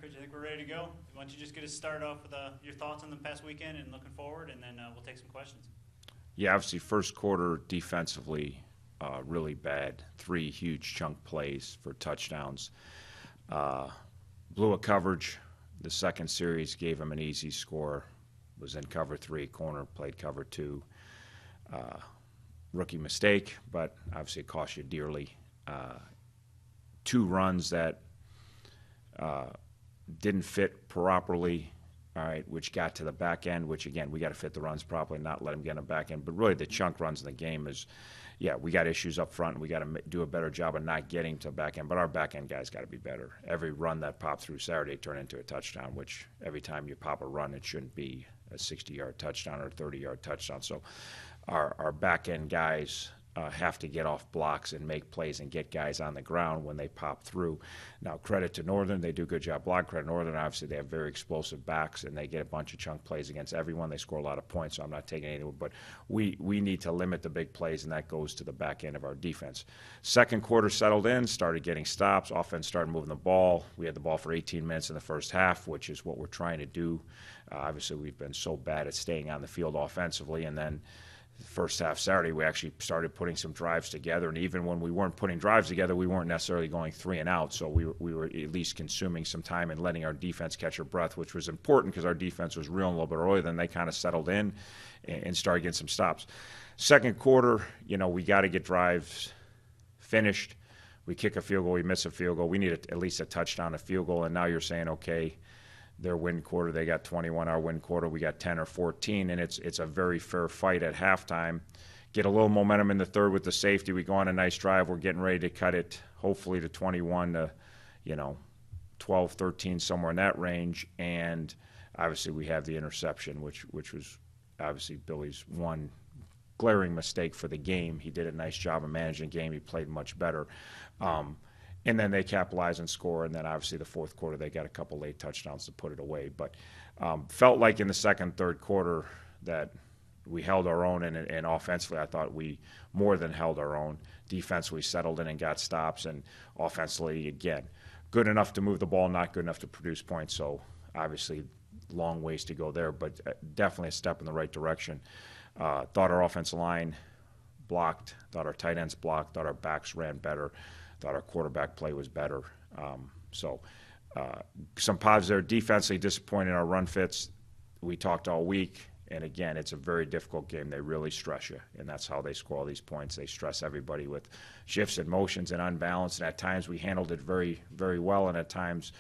Coach, I think we're ready to go. Why don't you just get us started off with your thoughts on the past weekend and looking forward, and then we'll take some questions. Yeah, obviously first quarter defensively really bad. 3 huge chunk plays for touchdowns. Blew a coverage. The second series gave him an easy score. Was in cover 3, corner played cover 2. Rookie mistake, but obviously it cost you dearly. 2 runs that didn't fit properly, all right, which got to the back end, which, again, we got to fit the runs properly, not let them get in the back end. But really the chunk runs in the game is, yeah, we got issues up front, and we got to do a better job of not getting to the back end. But our back end guys got to be better. Every run that popped through Saturday turned into a touchdown, which every time you pop a run, it shouldn't be a 60-yard touchdown or a 30-yard touchdown. So our back end guys have to get off blocks and make plays and get guys on the ground when they pop through. Now, credit to Northern. They do a good job blocking. Credit to Northern. Obviously, they have very explosive backs, and they get a bunch of chunk plays against everyone. They score a lot of points, so I'm not taking anything. But we need to limit the big plays, and that goes to the back end of our defense. Second quarter settled in, started getting stops. Offense started moving the ball. We had the ball for 18 minutes in the first half, which is what we're trying to do. Obviously, we've been so bad at staying on the field offensively, and then first half Saturday, we actually started putting some drives together, and even when we weren't putting drives together, we weren't necessarily going 3 and out, so we were at least consuming some time and letting our defense catch their breath, which was important because our defense was reeling a little bit earlier. Then they kind of settled in and started getting some stops. Second quarter, we got to get drives finished. We kick a field goal, we miss a field goal. We need at least a touchdown, a field goal, and now you're saying, okay, their win quarter, they got 21. Our win quarter, we got 10 or 14, and it's a very fair fight at halftime. Get a little momentum in the third with the safety. We go on a nice drive. We're getting ready to cut it, hopefully to 21 to, 12, 13, somewhere in that range. And obviously we have the interception, which was obviously Billy's one glaring mistake for the game. He did a nice job of managing the game. He played much better. And then they capitalize and score, and then obviously the fourth quarter they got a couple late touchdowns to put it away. But felt like in the second, third quarter that we held our own, and offensively I thought we more than held our own. Defensively settled in and got stops, and offensively, again, good enough to move the ball, not good enough to produce points. So obviously long ways to go there, but definitely a step in the right direction. Thought our offensive line blocked, thought our tight ends blocked, thought our backs ran better. Thought our quarterback play was better. Some positives there. Defensively disappointed in our run fits. We talked all week, and again, it's a very difficult game. They really stress you, and that's how they score all these points. They stress everybody with shifts and motions and unbalanced, and at times we handled it very, very well, and at times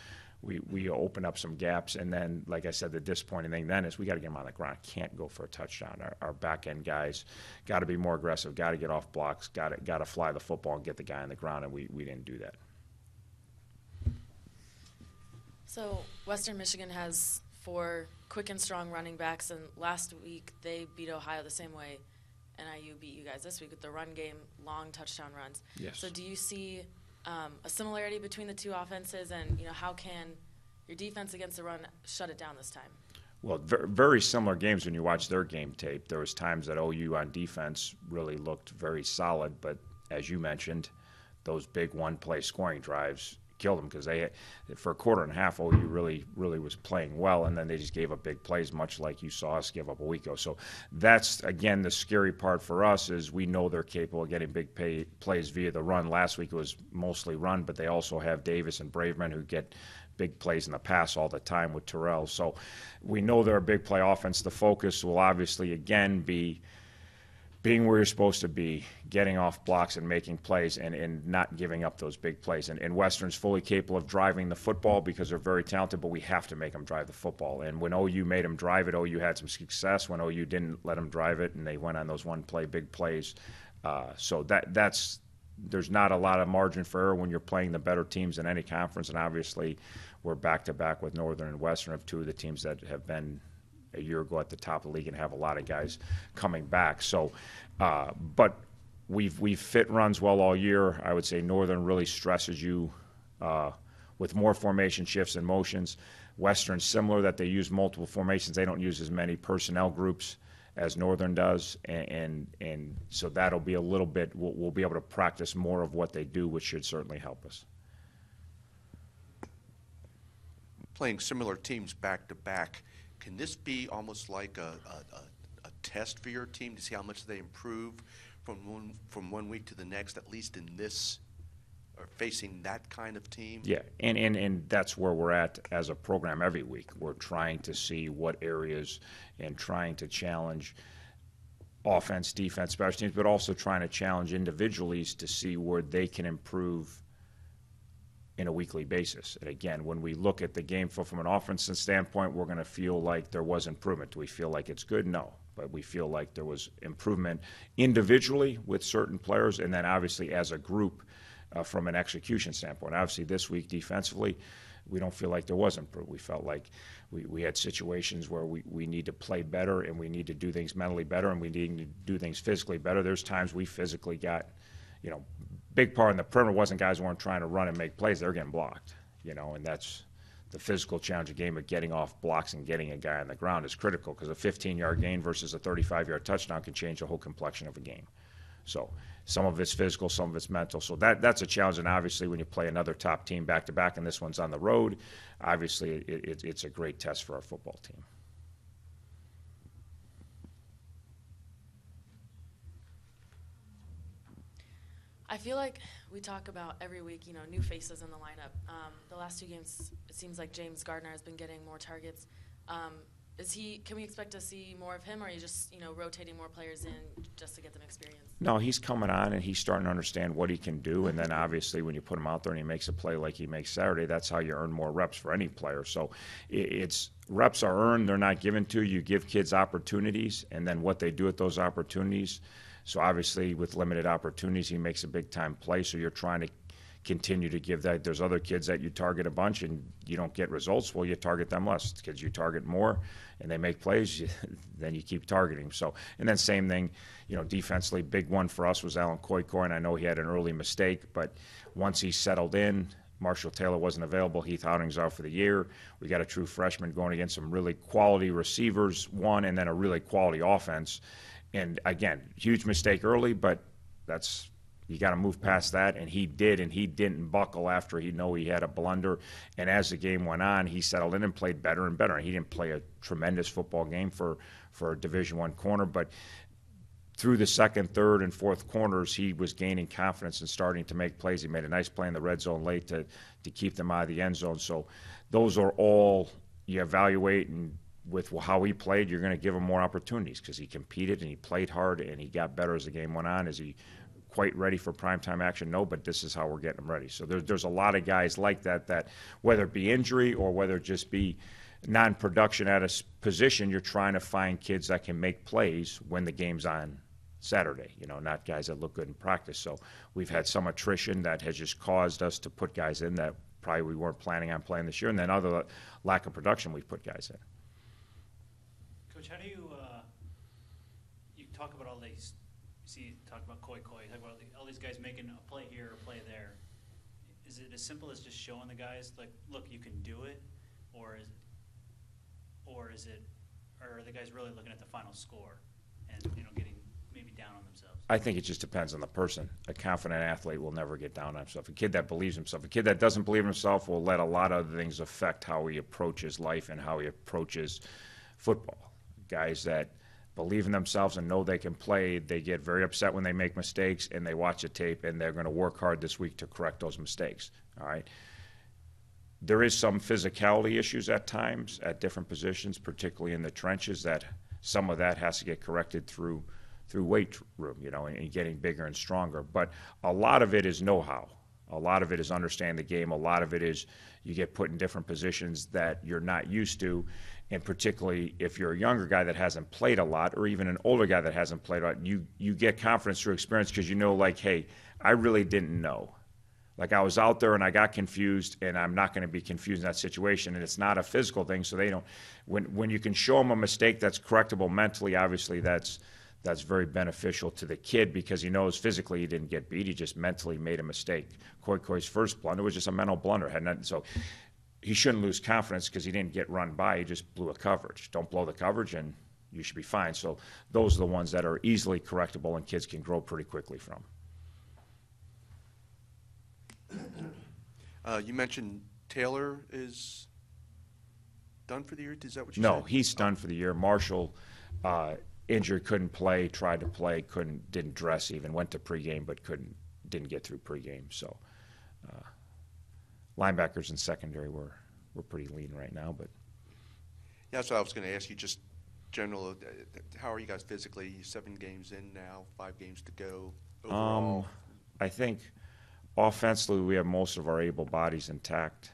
we open up some gaps. And then, like I said, the disappointing thing then is we got to get them on the ground. Can't go for a touchdown. Our back end guys got to be more aggressive. Got to get off blocks. Got to fly the football and get the guy on the ground. And we didn't do that. So Western Michigan has 4 quick and strong running backs, and last week they beat Ohio the same way NIU beat you guys this week with the run game, long touchdown runs. Yes. So do you see a similarity between the two offenses, and how can your defense against the run shut it down this time? Well, very similar games when you watch their game tape. There was times that OU on defense really looked very solid, but as you mentioned, those big one-play scoring drives killed them because they, for a quarter and a half, OU really was playing well, and then they just gave up big plays, much like you saw us give up a week ago. So that's, again, the scary part for us is we know they're capable of getting big plays via the run. Last week it was mostly run, but they also have Davis and Braveman who get big plays in the pass all the time with Terrell. So we know they're a big play offense. The focus will obviously, again, be being where you're supposed to be, getting off blocks and making plays, and not giving up those big plays. And Western's fully capable of driving the football because they're very talented, but we have to make them drive the football. And when OU made them drive it, OU had some success. When OU didn't let them drive it, and they went on those one-play big plays. So that's there's not a lot of margin for error when you're playing the better teams in any conference. And obviously we're back-to-back with Northern and Western of 2 of the teams that have been a year ago at the top of the league and have a lot of guys coming back. So, but we've fit runs well all year. I would say Northern really stresses you with more formation shifts and motions. Western, similar, that they use multiple formations. They don't use as many personnel groups as Northern does, and so that'll be a little bit. We'll be able to practice more of what they do, which should certainly help us. playing similar teams back to back. Can this be almost like a test for your team to see how much they improve from one week to the next, at least in this, or facing that kind of team? Yeah, and that's where we're at as a program every week. We're trying to see what areas and trying to challenge offense, defense, special teams, but also trying to challenge individuals to see where they can improve in a weekly basis. And again, when we look at the game from an offensive standpoint, we're going to feel like there was improvement. Do we feel like it's good? No. But we feel like there was improvement individually with certain players, and then obviously as a group from an execution standpoint. Obviously this week defensively, we don't feel like there was improvement. We felt like we had situations where we need to play better, and we need to do things mentally better, and we need to do things physically better. There's times we physically got, big part in the perimeter wasn't guys who weren't trying to run and make plays. They were getting blocked, and that's the physical challenge of game of getting off blocks and getting a guy on the ground is critical, because a 15-yard gain versus a 35-yard touchdown can change the whole complexion of a game. So some of it's physical, some of it's mental. So that's a challenge, and obviously when you play another top team back-to-back, and this one's on the road, obviously it's a great test for our football team. I feel like we talk about every week, new faces in the lineup. The last 2 games, it seems like James Gardner has been getting more targets. Can we expect to see more of him, or are you just, rotating more players in just to get them experience? No, he's coming on, and he's starting to understand what he can do. And then obviously when you put him out there and he makes a play like he makes Saturday, that's how you earn more reps for any player. So it's reps are earned, they're not given to you. You give kids opportunities, and then what they do with those opportunities. So obviously with limited opportunities, he makes a big-time play, so you're trying to continue to give that. There's other kids that you target a bunch and you don't get results. Well, you target them less. Kids you target more and they make plays, then you keep targeting. So, and then same thing, defensively, big one for us was Alan Koikoi, and I know he had an early mistake, but once he settled in, Marshall Taylor wasn't available. Heath Houting's out for the year. We got a true freshman going against some really quality receivers, one, and then a really quality offense. And again, huge mistake early, but you got to move past that, and he did, and he didn't buckle after he had a blunder. And as the game went on, he settled in and played better and better. And he didn't play a tremendous football game for a Division I corner, but through the second, third, and fourth quarters, he was gaining confidence and starting to make plays. He made a nice play in the red zone late to keep them out of the end zone. So those are all you evaluate, and with how he played, you're going to give him more opportunities because he competed and he played hard and he got better as the game went on. Is he quite ready for primetime action? No, but this is how we're getting him ready. So there's a lot of guys like that whether it be injury or whether it just be non-production at a position, you're trying to find kids that can make plays when the game's on Saturday, not guys that look good in practice. So we've had some attrition that has just caused us to put guys in that probably we weren't planning on playing this year, and then other lack of production, we put guys in. Coach, how do you talk about all these, talk about Koi, talk about all these guys making a play here or a play there. Is it as simple as just showing the guys, like, look, you can do it, or are the guys really looking at the final score and, getting maybe down on themselves? I think it just depends on the person. A confident athlete will never get down on himself. A kid that believes himself, a kid that doesn't believe in himself will let a lot of other things affect how he approaches life and how he approaches football. Guys that believe in themselves and know they can play, they get very upset when they make mistakes, and they watch the tape, and they're going to work hard this week to correct those mistakes. All right. There is some physicality issues at times at different positions, particularly in the trenches, that some of that has to get corrected through weight room, and getting bigger and stronger. But a lot of it is know-how. A lot of it is understanding the game. A lot of it is you get put in different positions that you're not used to. And particularly if you're a younger guy that hasn't played a lot, or even an older guy that hasn't played a lot, you get confidence through experience because like, hey, I really didn't know. Like, I was out there and I got confused, and I'm not going to be confused in that situation. And it's not a physical thing, so they don't. When you can show them a mistake that's correctable mentally, obviously that's very beneficial to the kid because he knows physically he didn't get beat. He just mentally made a mistake. Koikoi's first blunder was just a mental blunder. So he shouldn't lose confidence because he didn't get run by. He just blew a coverage. Don't blow the coverage, and you should be fine. So those are the ones that are easily correctable and kids can grow pretty quickly from. You mentioned Taylor is done for the year? Is that what you No, said? he's done for the year. Marshall, injured, couldn't play, tried to play, didn't dress even, went to pregame, but didn't get through pregame. So, linebackers and secondary we're pretty lean right now, but. Yeah, that's what I was going to ask you, just general, how are you guys physically? 7 games in now, 5 games to go overall? I think offensively we have most of our able bodies intact.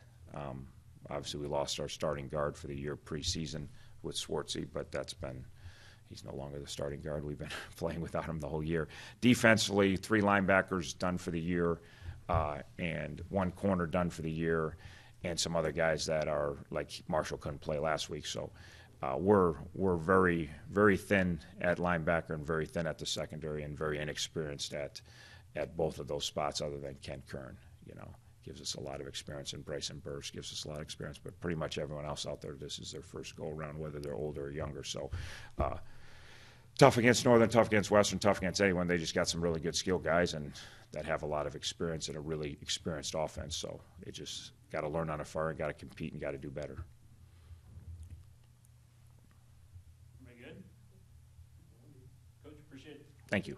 Obviously we lost our starting guard for the year preseason with Swartzy, but he's no longer the starting guard. We've been playing without him the whole year. Defensively, 3 linebackers done for the year, and 1 corner done for the year, and some other guys that are, like Marshall couldn't play last week. So we're very, very thin at linebacker and very thin at the secondary and very inexperienced at both of those spots other than Ken Kern, gives us a lot of experience, and Bryson Burrs gives us a lot of experience, but pretty much everyone else out there, this is their first go-around, whether they're older or younger. So tough against Northern, tough against Western, tough against anyone. They just got some really good skill guys and that have a lot of experience and a really experienced offense. So it just got to learn on a fire and got to compete and got to do better. Very good. Coach, appreciate it. Thank you.